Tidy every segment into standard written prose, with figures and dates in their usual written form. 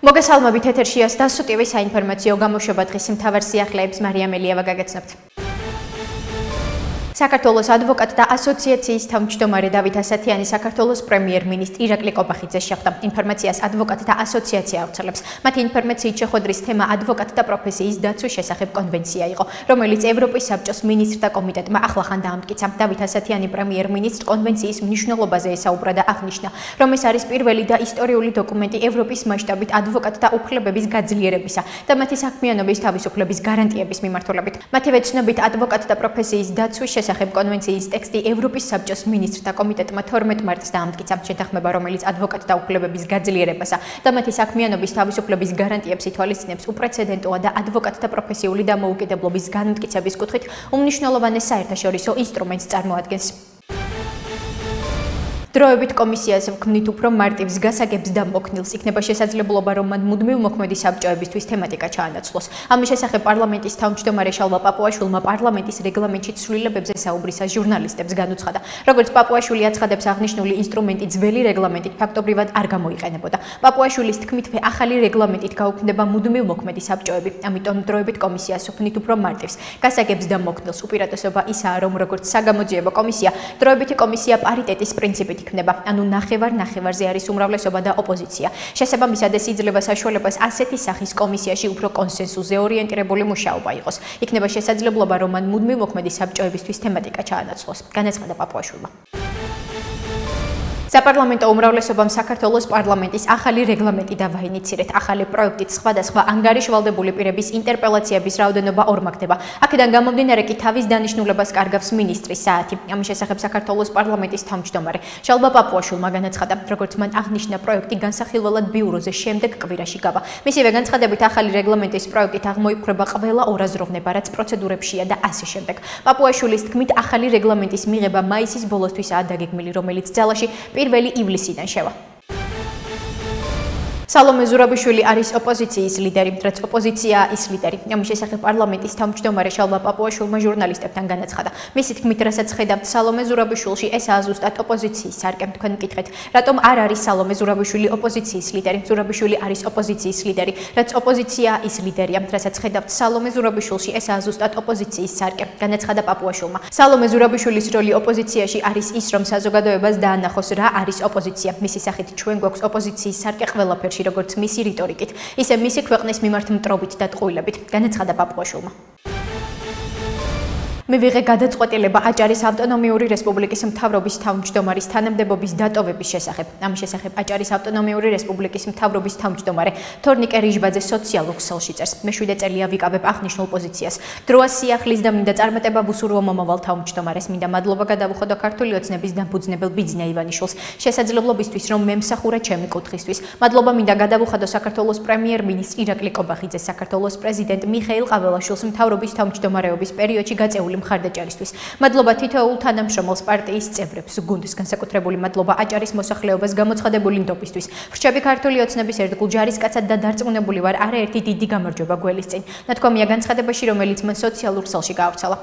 მოგესალმებით ეთერშია დასუსტივი საინფორმაციო გამოშვება დღის მთავარ სიახლეებს მარიამ ელიევა გაგაცნობთ. საქართველოს ადვოკატთა ასოციაციის თავმჯდომარე დავით ასათიანი საქართველოს პრემიერ-მინისტრი ირაკლი კობახიძეს შეხვდა. ინფორმაციას ადვოკატთა ასოციაცია ავრცელებს. მათი ინფორმაციით შეხვედრის თემა ადვოკატთა პროფესიის დაცვის შესახებ კონვენცია იყო, რომელიც ევროპის საბჭოს მინისტრთა კომიტეტმა ახლახან დაამტკიცა. დავით ასათიანი პრემიერ-მინისტრ კონვენციის მნიშვნელობაზე ესაუბრა და აღნიშნა, რომ ეს არის პირველი და ისტორიული დოკუმენტი ევროპის მასშტაბით ადვოკატთა უფლებების გაძლიერებისა და მათი საქმიანობის თავისუფლების გარანტიების მიმართულებით. მათივე ცნობით ადვოკატთა პროფესიის დაცვის შესახებ კონვენციის ტექსტი ევროპის საბჭოს მინისტრთა კომიტეტმა 12 მარტს დაამტკიცა. შეთანხმება, რომელიც ადვოკატთა უფლებების გაძლიერებასა და მათი საქმიანობის თავისუფლების გარანტიებს ითვალისწინებს, უპრეცედენტოა და ადვოკატთა პროფესიული დამოუკიდებლობის განმტკიცების კუთხით უმნიშვნელოვანეს საერთაშორისო ინსტრუმენტს წარმოადგენს. დროებით კომისიას ვქმნით უფრო მარტივს გასაგებს და მოქნილს. იქნება შესაძლებლობა, რომ მან მუდმივ მოქმედი საბჭოებისთვის თემატიკა ჩაანაცვლოს. ამის შესახებ პარლამენტის თავმჯდომარე შალვა პაპუაშვილმა პარლამენტის რეგლამენტში ცვლილებებზე საუბრისას ჟურნალისტებს განუცხადა. როგორც პაპუაშვილი აცხადებს, აღნიშნული ინსტრუმენტი ძველი რეგლამენტით ფაქტობრივად არ გამოიყენებოდა. პაპუაშვილის თქმით, ახალი რეგლამენტით გაუქმდება მუდმივ მოქმედი საბჭოები. ამიტომ დროებით კომისიას ვქმნით უფრო მარტივს გასაგებს და მოქნილს. უპირატესობა ისაა, რომ როგორც საგამოძიებო კომისია, დროებითი კომისია პარიტეტის პრინციპით იქნება, ანუ ნახევარ-ნახევარზე არის უმრავლესობა და ოპოზიცია. შესაბამისად, ეს იძლევა საშუალებას ასეთი სახის კომისიაში უფრო კონსენსუსზე ორიენტირებული მუშაობა იყოს. იქნება შესაძლებლობა, რომ მან მუდმივ მოქმედი საბჭოებისთვის თემატიკა ჩაანაცვლოს, განაცხადა პაპუაშვილმა. საპარლამენტო უმრავლესობამ საქართველოს პარლამენტის ახალი რეგლამენტი დავაინიცირეთ. ახალი პროექტით სხვადასხვა ანგარიშვალდებული პირების ინტერპელაციების რაოდენობა ორმაგდება. აქედან გამომდინარე კი თავის დანიშნულებას კარგავს მინისტრის საათი. ამის შესახებ საქართველოს პარლამენტის თავმჯდომარე შალვა პაპუაშვილმა განაცხადა, როგორც მან აღნიშნა, პროექტი განსახილველად ბიუროზე შემდეგ კვირაში გავა. მისივე განცხადებით, ახალი რეგლამენტის პროექტით აღმოიფხვრება ყველა ორაზროვნება, რაც პროცედურებშია და ასე შემდეგ. პაპუაშვილის თქმით, ახალი რეგლამენტის მიღება მაისის ბოლოსთვისაა დაგეგმილი, რომელიც ძალაში 1 ივლისიდან შევა. სალომე ზურაბიშვილი არის ოპოზიციის ლიდერი, რაც ოპოზიციაა ის ლიდერი. ამის შესახებ პარლამენტის თავმჯდომარე შალვა პაპუაშვილმა ჟურნალისტებთან განაცხადა. მისი თქმით, რასაც ხედავთ სალომე ზურაბიშვილში, ესაა ზუსტად ოპოზიციის სარკე. თქვენ მკითხეთ, რატომ არ არის სალომე ზურაბიშვილი ოპოზიციის ლიდერი? ზურაბიშვილი არის ოპოზიციის ლიდერი, რაც ოპოზიციაა ის ლიდერია. რასაც ხედავთ სალომე ზურაბიშვილში, ესაა ზუსტად ოპოზიციის სარკე, განაცხადა პაპუაშვილმა. სალომე ზურაბიშვილის როლი ოპოზიციაში არის ის, რომ საზოგადოებას დაანახოს, რა არის ოპოზიცია. მისი სახით ჩვენ გვაქვს ოპოზიციის სარკე ყველაფერში, როგორც მისი რიტორიკით, ისე მისი ქვეყნის მიმართ მტრობით და ტყუილებით, განაცხადა პაპუაშვილმა. მივიღე გადაწყვეტილება აჭარის ავტონომიური რესპუბლიკის მთავრობის თავმჯდომარის თანამდებობის დატოვების შესახებ. ამის შესახებ აჭარის ავტონომიური რესპუბლიკის მთავრობის თავმჯდომარე თორნიკე რიჟბაძე სოციალურ ქსელში წერს. მე 7 წელია ვიკავებ აღნიშნულ პოზიციას. დროა სიახლის და მინდა წარმატება ვუსურვო მომავალ თავმჯდომარეს. მინდა მადლობა გადავუხადო ქართული ოცნების დამფუძნებელ ბიძინა ივანიშვილს შესაძლებლობისთვის, რომ მემსახურა ჩემი კუთხისთვის. მადლობა მინდა გადავუხადო საქართველოს პრემიერ-მინისტრ ირაკლი კობახიძეს, საქართველოს პრეზიდენტ მიხეილ ყაველაშვილს მთავრობის თავმჯდომარეობის პერიოდში გაწეული მხარდაჭერისთვის. მადლობა თითოეულ თანამშრომელს, პარტიის წევრებს, გუნდის, განსაკუთრებული მადლობა აჭარის მოსახლეობას გამოცხადებული ნდობისთვის. ვრჩები ქართული ოცნების ერთგულ ჯარისკაცად და დარწმუნებული ვარ, არაერთი დიდი გამარჯვება გველის წინ. ნათქვამია განცხადებაში, რომელიც მან სოციალურ ქსელში გაავრცელა.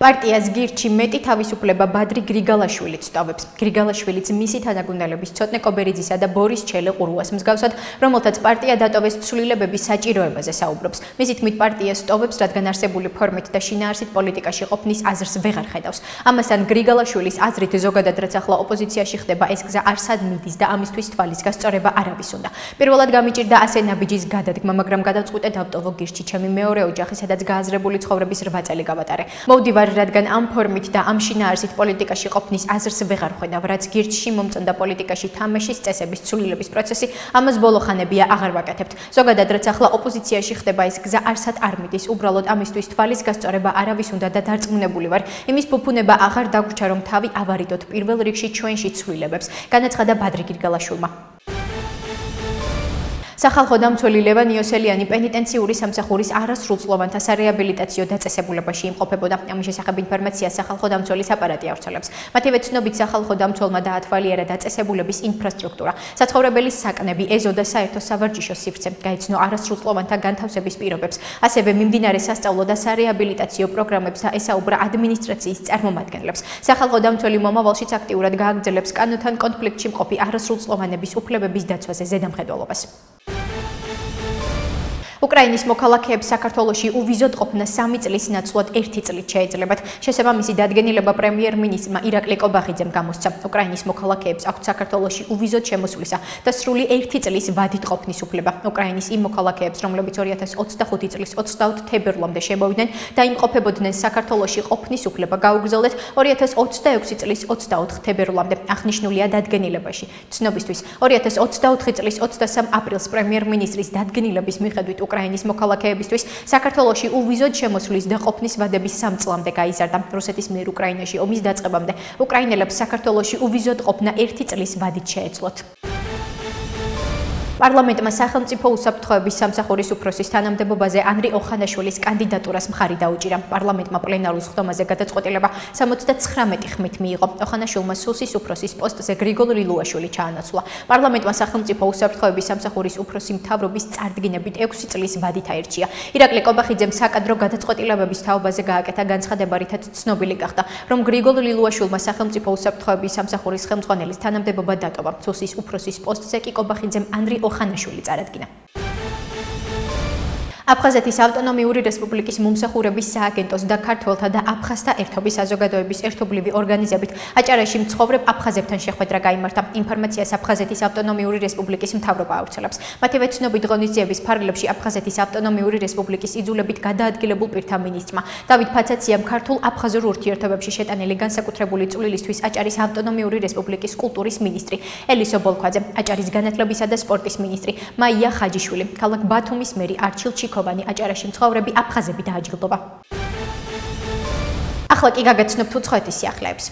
პარტიას გირჩი მეტი თავისუფლება ბადრი გრიგალაშვილიც სტოვებს. გრიგალაშვილიც მისი თანაგუნდელების ცოტნე კობერიძისა და ბორის ჩელეყურუას მსგავსად, რომელთაც პარტია დატოვეს ცვლილებების საჭიროებაზე საუბრობს. მისი თქმით, პარტია სტოვებს, რადგან არსებული ფორმით და შინაარსით პოლიტიკაში ყოფნის აზრს ვეღარ ხედავს. ამასთან გრიგალაშვილის აზრით, ზოგადად რაც ახლა ოპოზიციაში ხდება, ეს გზა არსად მიდის და ამისთვის თვალის გასწორება არავის უნდა. პირველად გამიჭირდა ასე ნაბიჯის გადადგმა, მაგრამ გადავწყვიტე დავტოვო გირჩი, ჩემი მეორე ოჯახი, სადაც გააზრებული ცხოვრების 8 წელი გავატარე. მოვდივარ, რადგან ამ ფორმით და ამ შინაარსით პოლიტიკაში ყოფნის აზრს ვეღარ ხედავ, რაც გირჩში მომწონდა პოლიტიკაში თამაშის წესების ცვლილების პროცესი, ამას ბოლო ხანებია აღარ ვაკეთებთ. ზოგადად რაც ახლა ოპოზიციაში ხდება, ეს გზა არსად არ მიდის, უბრალოდ ამისთვის თვალის გასწორება არავის უნდა და დარწმუნებული ვარ, იმის ფუფუნება აღარ დაგვრჩა, რომ თავი ავარიდოთ პირველ რიგში ჩვენში ცვლილებებს, განაცხადა ბადრი გრიგალაშვილმა. სახალხო დამცველი ლევან იოსელიანი პენიტენციური სამსახურის არასრულწლოვანთა სარეაბილიტაციო დაწესებულებაში იმყოფებოდა. ამის შესახებ ინფორმაციას სახალხო დამცველის აპარატი ავრცელებს. მათივე ცნობით სახალხო დამცველმა დაათვალიერა დაწესებულების ინფრასტრუქტურა, საცხოვრებელი საკნები, ეზო და საერთო სავარჯიშო სივრცე, გაიცნო არასრულწლოვანთა განთავსების პირობებს, ასევე მიმდინარე სასწავლო და სარეაბილიტაციო პროგრამებს და ესაუბრა ადმინისტრაციის წარმომადგენლებს. სახალხო დამცველი მომავალშიც აქტიურად გააგრძელებს კანონთან კონფლიქტში მყოფი არასრულწლოვანების უფლებების დაცვაზე ზედამხედველობას. უკრაინის მოქალაქეებს საქართველოში უვიზოდ ყოფნა 3 წლის ნაცვლად 1 წლით შეეძლებათ. შესაბამისი დადგენილება პრემიერ-მინისტრმა ირაკლი კობახიძემ გამოსცა. უკრაინის მოქალაქეებს აქვთ საქართველოში უვიზოდ შემოსვლისა და სრული 1 წლის ვადით ყოფნის უფლება. უკრაინის იმ მოქალაქეებს, რომლებიც 2025 წლის 24 თებერვლამდე შემოვიდნენ და იმყოფებოდნენ საქართველოში ყოფნის უფლება გაუგრძელდათ 2026 წლის 24 თებერვლამდე. აღნიშნულია დადგენილებაში. ცნობისთვის 2024 წლის 23 აპრილს პრემიერ-მინისტრის დადგენილების მიხედვით უკრაინის მოქალაქეებისთვის საქართველოში უვიზოდ შემოსვლის და ყოფნის ვადების 3 წლამდე გაიზარდა. რუსეთის მიერ უკრაინაში ომის დაწყებამდე უკრაინელებს საქართველოში უვიზოდ ყოფნა 1 წლის ვადით შეეძლოთ. პარლამენტმა სახელმწიფო უსაფრთხოების სამსახურის უფროსის თანამდებობაზე ანრი ოხანაშვილის კანდიდატურას მხარი დაუჭირა. პარლამენტმა პლენარულ სხდომაზე გადაწყვეტილება 79 ხმით მიიღო. ოხანაშვილმა სუსის უფროსის პოსტზე გრიგოლ ლილუაშვილი ჩაანაცვლა. პარლამენტმა სახელმწიფო უსაფრთხოების სამსახურის უფროსი მთავრობის წარდგინებით 6 წლის ვადით აირჩია. ირაკლი კობახიძემ საკადრო გადაწყვეტილებების თაობაზე გააკეთა განცხადება, რითაც ცნობილი გახდა, რომ გრიგოლ ლილუაშვილმა სახელმწიფო უსაფრთხოების სამსახურის ხელმძღვანელის თანამდებობა დატოვა. სუსის უფროსის პოსტზე კი კობახიძემ ანრი ოხანაშვილი წარადგინა. აფხაზეთის ავტონომიური რესპუბლიკის მომსახურების სააგენტოს და ქართველთა და აფხაზთა ერთობის საზოგადოების ერთობლივი ორგანიზებით აჭარაში მცხოვრებ აფხაზებთან შეხვედრა გაიმართა. ინფორმაციას აფხაზეთის ავტონომიური რესპუბლიკის მთავრობა ავრცელებს. მათივე ცნობით ღონისძიების ფარგლებში აფხაზეთის ავტონომიური რესპუბლიკის იძულებით გადაადგილებულ პირთა მინისტრმა დავით ფაცაციამ ქართულ-აფხაზურ ურთიერთობებში შეტანილი განსაკუთრებული წვლილისთვის აჭარის ავტონომიური რესპუბლიკის კულტურის მინისტრი ელისო ბოლქვაძე, აჭარის განათლებისა და სპორტის მინისტრი მაია ხაჯიშვილი, ქალაქ ბათუმის მერი არჩილ ჩიქოვანი, აჭარაში მცხოვრები აფხაზები დააჯილდობა. ახლა კი გაგაცნობთ უცხოეთის სიახლეებს.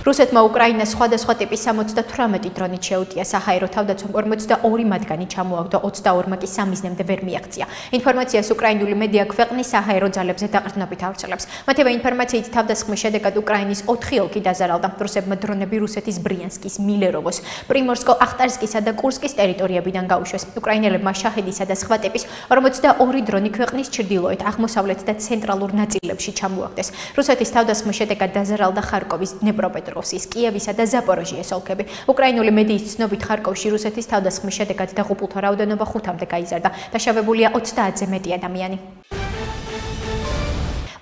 რუსეთმა უკრაინას სხვადასხვა ტიპის 78 დრონით შეუტია. საჰაერო თავდაცვამ 42 მათგანი ჩამოაგდო, 22-მა კი სამიზნემდე ვერ მიაღწია. ინფორმაციას უკრაინული მედია ქვეყნის საჰაერო ძალებზე დაყრდნობით ავრცელებს. მათივე ინფორმაციით თავდასხმის შედეგად უკრაინის 4 ოლქი დაზარალდა. რუსებმა დრონები რუსეთის ბრიანსკის, მილეროვოს, პრიმორსკო-ახტარსკისა და კურსკის ტერიტორიებიდან გაუშვეს. უკრაინელებმა შაჰედისა და სხვა ტიპის 42 დრონი ქვეყნის ჩრდილოეთ, აღმოსავლეთ და ცენტრალურ ნაწილებში ჩამოაგდეს. რუსეთის თავდასხმის შედეგად დაზარალდა ხარკოვის, დნეპროპეტროვსკის, კიევისა და ზაპოროჟიეს ოლქები. უკრაინული მედიის ცნობით ხარკოვში რუსეთის თავდასხმის შედეგად დაღუპულთა რაოდენობა 5-მდე გაიზარდა. დაშავებულია 30-ზე მეტი ადამიანი.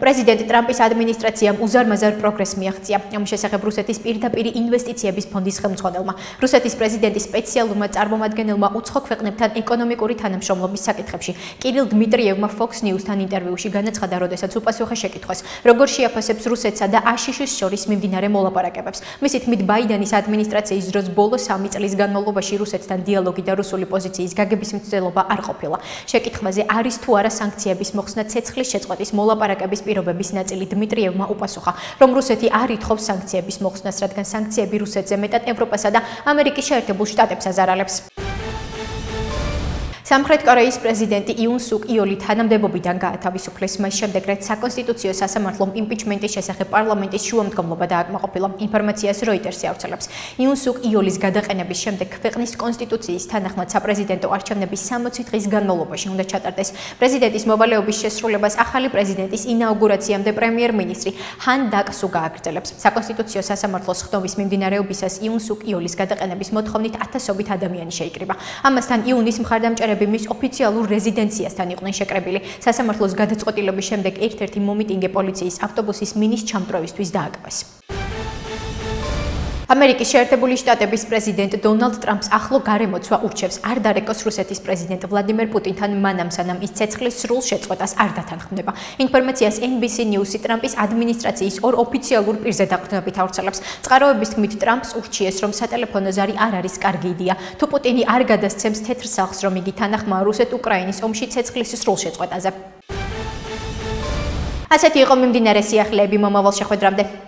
პრეზიდენტ ტრამპის ადმინისტრაციამ უზარმაზარ პროგრესს მიაღწია. ამის შესახებ რუსეთის პირდაპირ ინვესტიციების ფონდის ხელმძღვანელმა, რუსეთის პრეზიდენტის სპეციალურმა წარმომადგენელმა უცხო ქვეყნებთან ეკონომიკური თანამშრომლობის საკითხებში კირილ დმიტრიევმა Fox News-თან ინტერვიუში განაცხადა, როდესაც უპასუხა შეკითხვას, როგორ შეაფასებს რუსეთსა და აშშ-ის შორის მიმდინარე მოლაპარაკებებს. მისი თქმით, ბაიდენის ადმინისტრაციის დროს ბოლო 3 წლის განმავლობაში რუსეთთან დიალოგი და რუსული პოზიციის გაგების მცდელობა არ ყოფილა. შეკითხვაზე არის თუ არა სანქციების მოხსნა ცეცხლის შეწყვეტის მოლაპარაკების პირობების ნაწილი დმიტრიევმა უპასუხა, რომ რუსეთი არ ითხოვს სანქციების მოხსნას, რადგან სანქციები რუსეთზე მეტად ევროპასა და ამერიკის შეერთებულ შტატებს აზარალებს. სამხრეთ კორეის პრეზიდენტი იუნ სუკ იოლი თანამდებობიდან გაათავისუფლეს მას შემდეგ, რაც საკონსტიტუციო სასამართლომ იმპიჩმენტის შესახებ პარლამენტის შუამდგომლობა დააკმაყოფილა. ინფორმაციას როიტერსი ავრცელებს. იუნ სუკ იოლის გადაყენების შემდეგ ქვეყნის კონსტიტუციის თანახმად საპრეზიდენტო არჩევნების 60 დღის განმავლობაში უნდა ჩატარდეს. პრეზიდენტის მოვალეობის შესრულებას ახალი პრეზიდენტის ინაუგურაციამდე პრემიერ-მინისტრი ჰან დაკ-სუ გააგრძელებს. საკონსტიტუციო სასამართლოს ხდომის მიმდინარეობისას იუნ სუკ იოლის გადაყენების მოთხოვნით ათასობით ადამიანი შეიკრიბა. ამასთან იუნის მხარდამჭერები მის ოფიციალურ რეზიდენციასთან იყვნენ შეკრებილი. სასამართლოს გადაწყვეტილების შემდეგ ერთ-ერთი მომიტინგე პოლიციის ავტობუსის მინის ჩამტვრევისთვის დააკავეს. ამერიკის შეერთებული შტატების პრეზიდენტ დონალდ ტრამპს ახლო გარემოცვა ურჩევს არ დარეკოს რუსეთის პრეზიდენტ ვლადიმერ პუტინთან მანამ სანამ ის ცეცხლის სრულ შეწყვეტას არ დათანხმდება. ინფორმაციას NBC News-ი ტრამპის ადმინისტრაციის ორ ოფიციალურ პირზე დაყრდნობით ავრცელებს. წყაროების თქმით, ტრამპს ურჩიეს, რომ სატელეფონო ზარი არ არის კარგი იდეა, თუ პუტინი არ გადასცემს თეთრ სახლს, რომ იგი თანახმაა რუსეთ-უკრაინის ომში ცეცხლის სრულ შეწყვეტაზე. ასეთი იყო მიმდინარე სიახლეები მომავალ შეხვედრამდე.